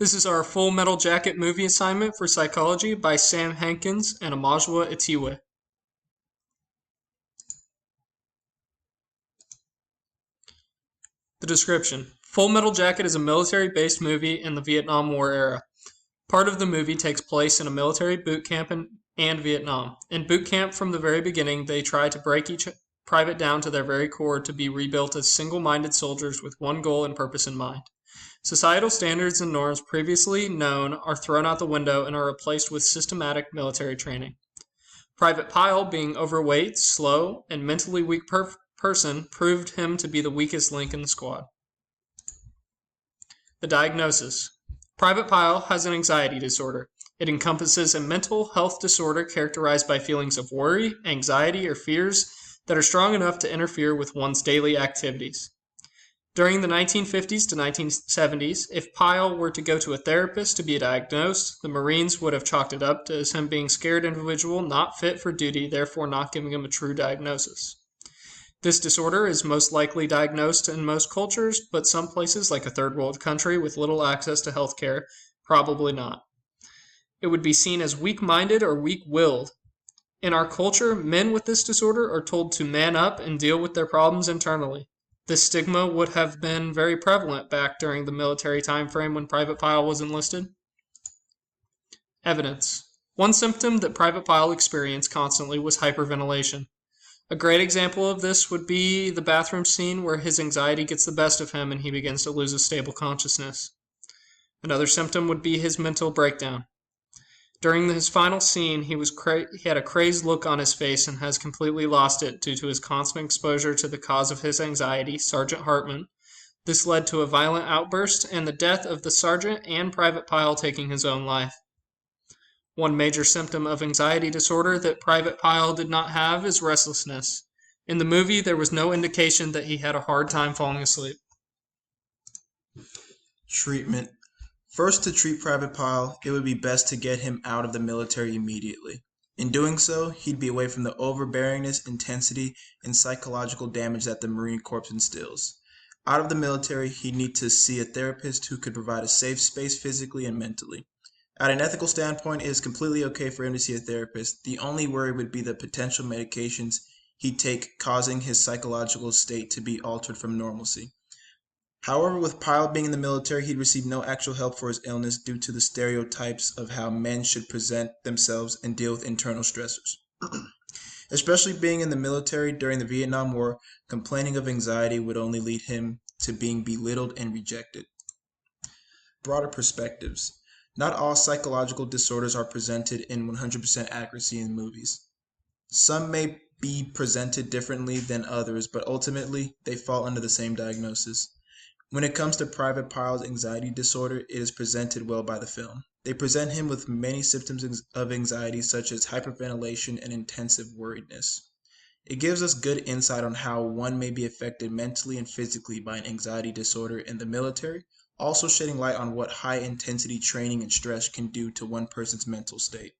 This is our Full Metal Jacket movie assignment for psychology by Sam Hankins and Amajwa Itiwe. The description. Full Metal Jacket is a military-based movie in the Vietnam War era. Part of the movie takes place in a military boot camp and Vietnam. In boot camp, from the very beginning, they try to break each private down to their very core to be rebuilt as single-minded soldiers with one goal and purpose in mind. Societal standards and norms previously known are thrown out the window and are replaced with systematic military training. Private Pyle, being overweight, slow, and mentally weak person, proved him to be the weakest link in the squad. The diagnosis. Private Pyle has an anxiety disorder. It encompasses a mental health disorder characterized by feelings of worry, anxiety, or fears that are strong enough to interfere with one's daily activities. During the 1950s to 1970s, if Pyle were to go to a therapist to be diagnosed, the Marines would have chalked it up as him being a scared individual, not fit for duty, therefore not giving him a true diagnosis. This disorder is most likely diagnosed in most cultures, but some places, like a third world country with little access to health care, probably not. It would be seen as weak-minded or weak-willed. In our culture, men with this disorder are told to man up and deal with their problems internally. This stigma would have been very prevalent back during the military time frame when Private Pyle was enlisted. Evidence. One symptom that Private Pyle experienced constantly was hyperventilation. A great example of this would be the bathroom scene where his anxiety gets the best of him and he begins to lose a stable consciousness. Another symptom would be his mental breakdown. During his final scene, he had a crazed look on his face and has completely lost it due to his constant exposure to the cause of his anxiety, Sergeant Hartman. This led to a violent outburst and the death of the sergeant and Private Pyle taking his own life. One major symptom of anxiety disorder that Private Pyle did not have is restlessness. In the movie, there was no indication that he had a hard time falling asleep. Treatment. First, to treat Private Pyle, it would be best to get him out of the military immediately. In doing so, he'd be away from the overbearingness, intensity, and psychological damage that the Marine Corps instills. Out of the military, he'd need to see a therapist who could provide a safe space physically and mentally. At an ethical standpoint, it is completely okay for him to see a therapist. The only worry would be the potential medications he'd take causing his psychological state to be altered from normalcy. However, with Pyle being in the military, he'd receive no actual help for his illness due to the stereotypes of how men should present themselves and deal with internal stressors. Especially being in the military during the Vietnam War, complaining of anxiety would only lead him to being belittled and rejected. Broader perspectives. Not all psychological disorders are presented in 100% accuracy in movies. Some may be presented differently than others, but ultimately, they fall under the same diagnosis. When it comes to Private Pyle's anxiety disorder, it is presented well by the film. They present him with many symptoms of anxiety such as hyperventilation and intensive worriedness. It gives us good insight on how one may be affected mentally and physically by an anxiety disorder in the military, also shedding light on what high-intensity training and stress can do to one person's mental state.